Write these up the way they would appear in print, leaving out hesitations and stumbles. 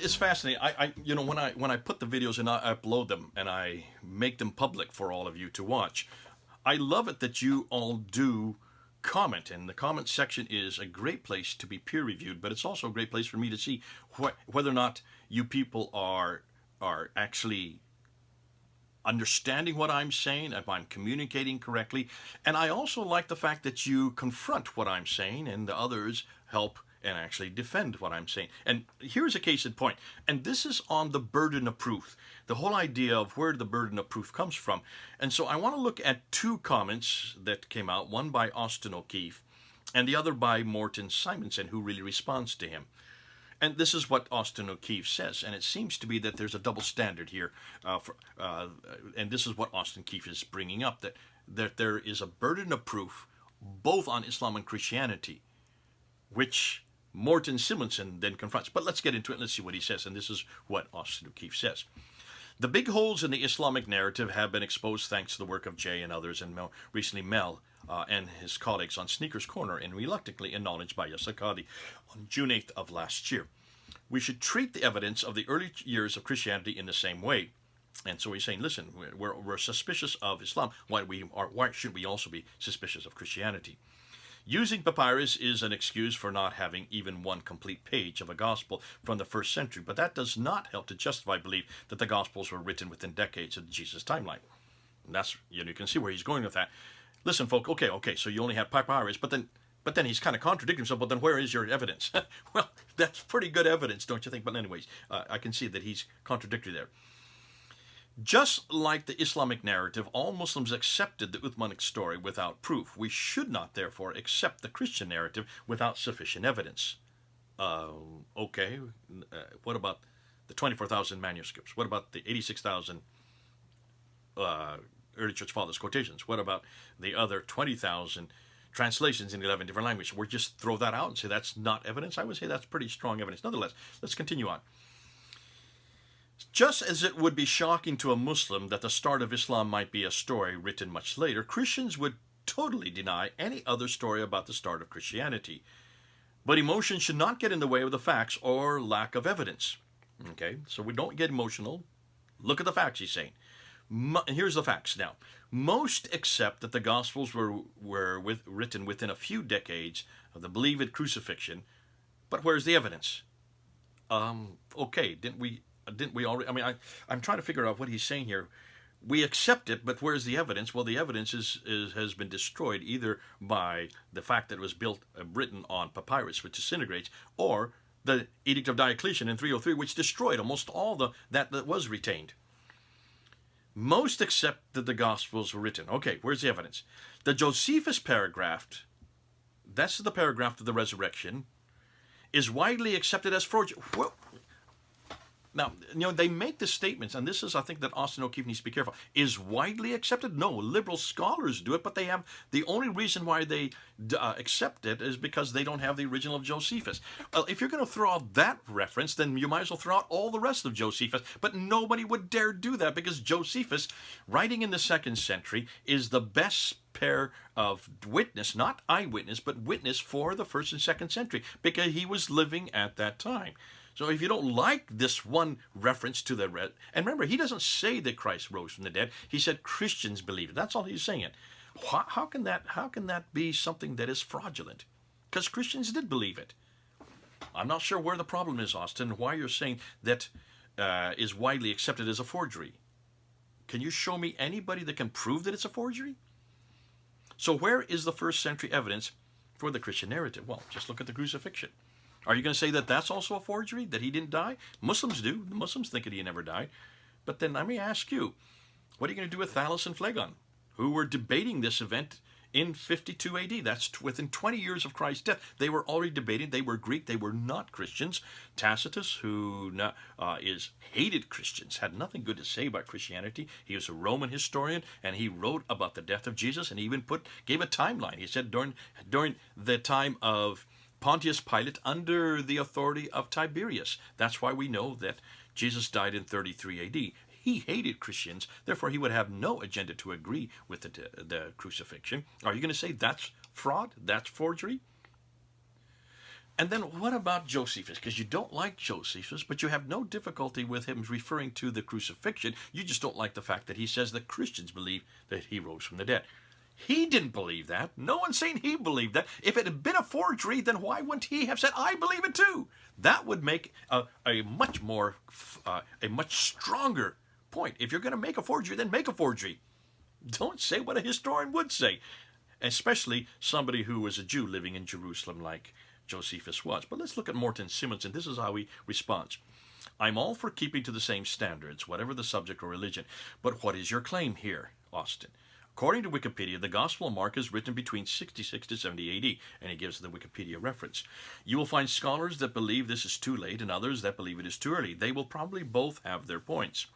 it's fascinating. You know, when I put the videos and I upload them and I make them public for all of you to watch, I love it that you all do comment, and the comment section is a great place to be peer reviewed, but it's also a great place for me to see whether or not you people are actually understanding what I'm saying, if I'm communicating correctly. And I also like the fact that you confront what I'm saying and the others help and actually defend what I'm saying. And here's a case in point. And this is on the burden of proof, the whole idea of where the burden of proof comes from. And so I want to look at two comments that came out, one by Austin O'Keeffe and the other by Morton Simonson, who really responds to him. And this is what Austin O'Keeffe says, and it seems to be that there's a double standard here. And this is what Austin O'Keeffe is bringing up, that there is a burden of proof both on Islam and Christianity, which Morton Simonson then confronts. But let's get into it. Let's see what he says, and this is what Austin O'Keeffe says. The big holes in the Islamic narrative have been exposed thanks to the work of Jay and others, and recently Mel and his colleagues on Sneakers Corner, and reluctantly acknowledged by Yasir Qadhi on June 8th of last year. We should treat the evidence of the early years of Christianity in the same way. And so he's saying, listen, we're suspicious of Islam. Why should we also be suspicious of Christianity? Using papyrus is an excuse for not having even one complete page of a gospel from the first century, but that does not help to justify belief that the gospels were written within decades of the Jesus timeline. And that's, you can see where he's going with that. Listen, folk, okay, so you only have papyrus, but then he's kind of contradicting himself. But then where is your evidence? Well, that's pretty good evidence, don't you think? But anyways, I can see that he's contradictory there. Just like the Islamic narrative, all Muslims accepted the Uthmanic story without proof. We should not, therefore, accept the Christian narrative without sufficient evidence. Okay, what about the 24,000 manuscripts? What about the 86,000 early church fathers quotations? What about the other 20,000 translations in 11 different languages? We're just throw that out and say that's not evidence? I would say that's pretty strong evidence. Nonetheless, let's continue on. Just as it would be shocking to a Muslim that the start of Islam might be a story written much later, Christians would totally deny any other story about the start of Christianity. But emotion should not get in the way of the facts or lack of evidence. Okay, so we don't get emotional. Look at the facts, he's saying. Here's the facts now. Most accept that the Gospels were written within a few decades of the believed crucifixion, but where's the evidence? Okay, didn't we already? I mean, I'm trying to figure out what he's saying here. We accept it, but where's the evidence? Well, the evidence has been destroyed either by the fact that it was written on papyrus, which disintegrates, or the Edict of Diocletian in 303, which destroyed almost all that was retained. Most accept that the Gospels were written. Okay, where's the evidence? The Josephus paragraph, that's the paragraph of the resurrection, is widely accepted as forgery. Well, now, they make the statements, and this is, I think, that Austin O'Keeffe needs to be careful. Is widely accepted? No, liberal scholars do it, but they have, the only reason why they accept it is because they don't have the original of Josephus. If you're going to throw out that reference, then you might as well throw out all the rest of Josephus, but nobody would dare do that because Josephus, writing in the 2nd century, is the best pair of witness, not eyewitness, but witness for the 1st and 2nd century, because he was living at that time. So if you don't like this one reference to the red, and remember, he doesn't say that Christ rose from the dead. He said Christians believe it. That's all he's saying. How can that be something that is fraudulent? Because Christians did believe it. I'm not sure where the problem is, Austin. Why you're saying that is widely accepted as a forgery? Can you show me anybody that can prove that it's a forgery? So where is the 1st century evidence for the Christian narrative? Well, just look at the crucifixion. Are you going to say that that's also a forgery, that he didn't die? Muslims do. The Muslims think that he never died. But then let me ask you, what are you going to do with Thallus and Phlegon, who were debating this event in 52 AD? That's within 20 years of Christ's death. They were already debating. They were Greek. They were not Christians. Tacitus, who hated Christians, had nothing good to say about Christianity. He was a Roman historian, and he wrote about the death of Jesus, and he even gave a timeline. He said during the time of Pontius Pilate under the authority of Tiberius. That's why we know that Jesus died in 33 AD. He hated Christians, therefore he would have no agenda to agree with the crucifixion. Are you going to say that's fraud? That's forgery? And then what about Josephus? Because you don't like Josephus, but you have no difficulty with him referring to the crucifixion. You just don't like the fact that he says that Christians believe that he rose from the dead. He didn't believe that. No one's saying he believed that. If it had been a forgery, then why wouldn't he have said, I believe it too? That would make a much stronger point. If you're going to make a forgery, then make a forgery. Don't say what a historian would say, especially somebody who was a Jew living in Jerusalem like Josephus was. But let's look at Morton Simonson. This is how he responds. I'm all for keeping to the same standards, whatever the subject or religion. But what is your claim here, Austin? According to Wikipedia, the Gospel of Mark is written between 66 to 70 AD, and he gives the Wikipedia reference. You will find scholars that believe this is too late and others that believe it is too early. They will probably both have their points.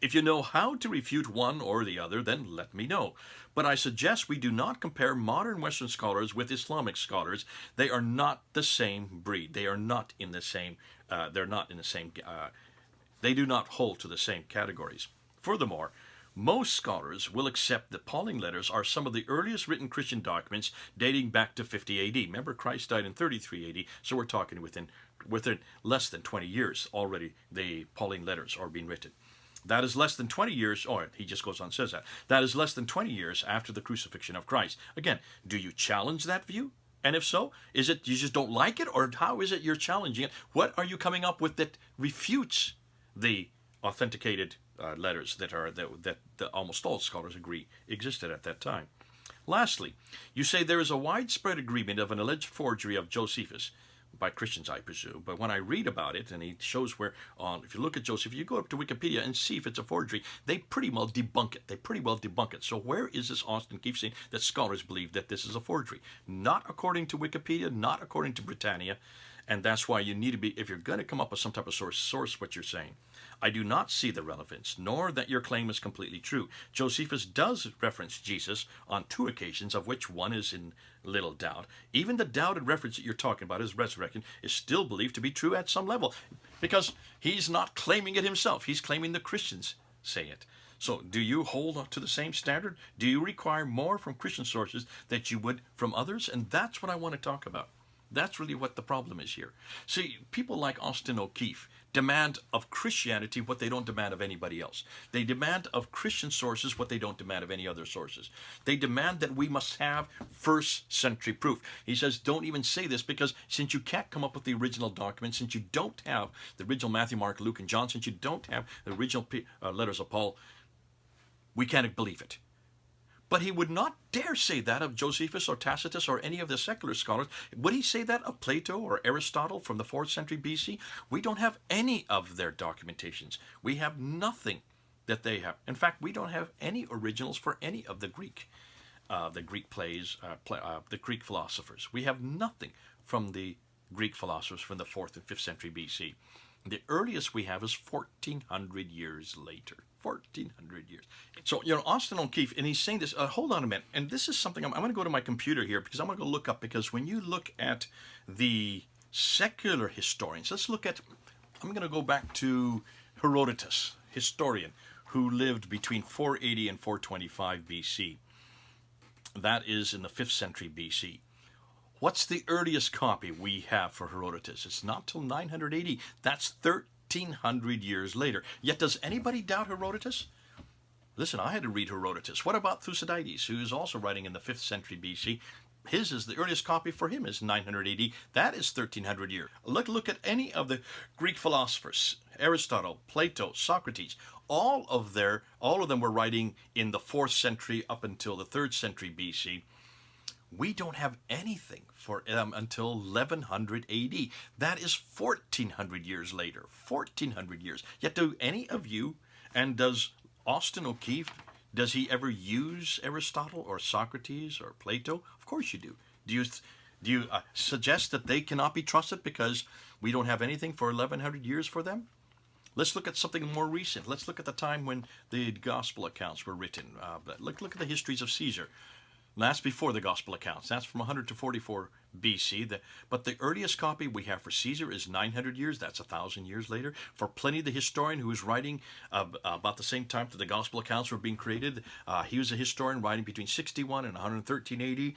If you know how to refute one or the other, then let me know. But I suggest we do not compare modern Western scholars with Islamic scholars. They are not the same breed. They are not in the same. They do not hold to the same categories. Furthermore, most scholars will accept that Pauline letters are some of the earliest written Christian documents dating back to 50 AD. Remember, Christ died in 33 AD, so we're talking within less than 20 years already the Pauline letters are being written. That is less than 20 years, or he just goes on and says that. That is less than 20 years after the crucifixion of Christ. Again, do you challenge that view? And if so, is it you just don't like it, or how is it you're challenging it? What are you coming up with that refutes the authenticated letters that almost all scholars agree existed at that time? Lastly, you say there is a widespread agreement of an alleged forgery of Josephus, by Christians, I presume. But when I read about it, and he shows where, if you look at Joseph, you go up to Wikipedia and see if it's a forgery, they pretty well debunk it. So where is this Austin Keeffe saying that scholars believe that this is a forgery? Not according to Wikipedia, not according to Britannia. And that's why you need to be, if you're going to come up with some type of source what you're saying. I do not see the relevance, nor that your claim is completely true. Josephus does reference Jesus on 2 occasions, of which one is in little doubt. Even the doubted reference that you're talking about, his resurrection, is still believed to be true at some level, because he's not claiming it himself. He's claiming the Christians say it. So do you hold to the same standard? Do you require more from Christian sources that you would from others? And that's what I want to talk about. That's really what the problem is here. See, people like Austin O'Keeffe demand of Christianity what they don't demand of anybody else. They demand of Christian sources what they don't demand of any other sources. They demand that we must have first century proof. He says, don't even say this, because since you can't come up with the original document, since you don't have the original Matthew, Mark, Luke, and John, since you don't have the original letters of Paul, we can't believe it. But he would not dare say that of Josephus or Tacitus or any of the secular scholars. Would he say that of Plato or Aristotle from the 4th century BC? We don't have any of their documentations. We have nothing that they have. In fact, we don't have any originals for any of the Greek plays, the Greek philosophers. We have nothing from the Greek philosophers from the 4th and 5th century BC. The earliest we have is 1,400 years later. 1,400 years. So, Austin O'Keeffe, and he's saying this, hold on a minute, and this is something, I'm going to go to my computer here, because I'm going to go look up, because when you look at the secular historians, I'm going to go back to Herodotus, historian, who lived between 480 and 425 BC. That is in the 5th century BC. What's the earliest copy we have for Herodotus? It's not till 980. That's 1,300 years later. Yet does anybody doubt Herodotus? Listen, I had to read Herodotus. What about Thucydides, who is also writing in the 5th century BC? His is the earliest copy for him is 900 AD. That is 1,300 years. Look at any of the Greek philosophers, Aristotle, Plato, Socrates. All of them were writing in the 4th century up until the 3rd century BC. We don't have anything for them until 1100 AD. That is 1,400 years later. 1,400 years. Yet do any of you, and does Austin O'Keeffe, does he ever use Aristotle or Socrates or Plato? Of course you do. Do you suggest that they cannot be trusted because we don't have anything for 1100 years for them? Let's look at something more recent. Let's look at the time when the gospel accounts were written. Look at the histories of Caesar. That's before the gospel accounts. That's from 100 to 44 BC. But the earliest copy we have for Caesar is 900 years. That's 1,000 years later. For Pliny the historian, who was writing about the same time that the gospel accounts were being created, he was a historian writing between 61 and 113 AD.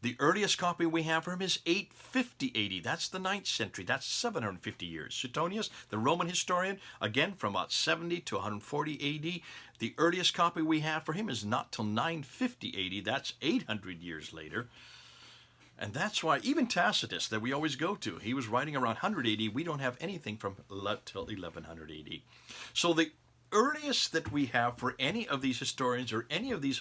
The earliest copy we have for him is 850 AD. That's the 9th century. That's 750 years. Suetonius, the Roman historian, again from about 70 to 140 AD. The earliest copy we have for him is not till 950 AD. That's 800 years later. And that's why even Tacitus, that we always go to, he was writing around 100 AD. We don't have anything from till 1100 AD. So the earliest that we have for any of these historians or any of these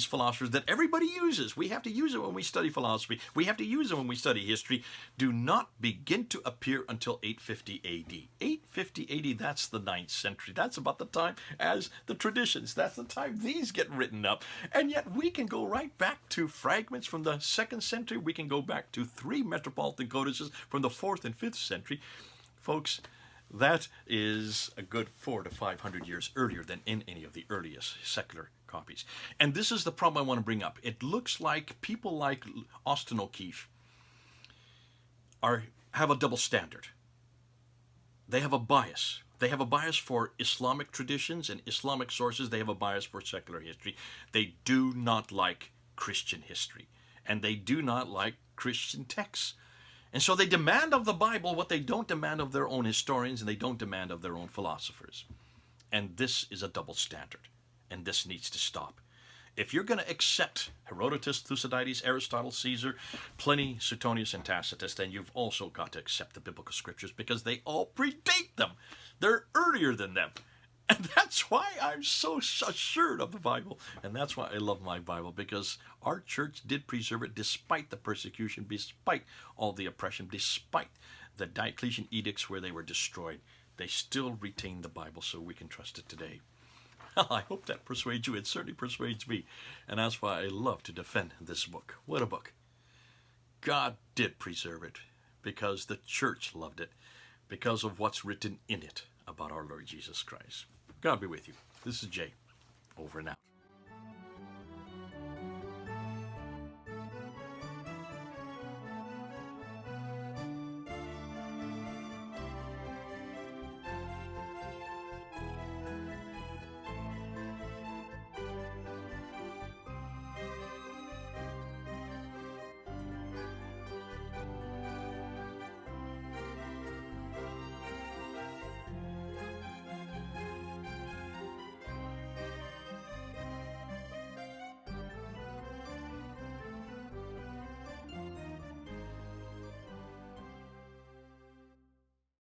philosophers that everybody uses, we have to use it when we study philosophy, we have to use it when we study history, do not begin to appear until 850 AD. 850 AD, that's the 9th century. That's about the time as the traditions. That's the time these get written up. And yet we can go right back to fragments from the 2nd century. We can go back to 3 metropolitan codices from the 4th and 5th century. Folks, that is a good 400 to 500 years earlier than in any of the earliest secular copies. And this is the problem I want to bring up. It looks like people like Austin O'Keeffe have a double standard. They have a bias. They have a bias for Islamic traditions and Islamic sources. They have a bias for secular history. They do not like Christian history. And they do not like Christian texts. And so they demand of the Bible what they don't demand of their own historians, and they don't demand of their own philosophers. And this is a double standard, and this needs to stop. If you're going to accept Herodotus, Thucydides, Aristotle, Caesar, Pliny, Suetonius, and Tacitus, then you've also got to accept the biblical scriptures because they all predate them. They're earlier than them. And that's why I'm so assured of the Bible. And that's why I love my Bible, because our church did preserve it despite the persecution, despite all the oppression, despite the Diocletian edicts where they were destroyed. They still retain the Bible, so we can trust it today. I hope that persuades you. It certainly persuades me. And that's why I love to defend this book. What a book. God did preserve it because the church loved it, because of what's written in it about our Lord Jesus Christ. God be with you. This is Jay. Over and out.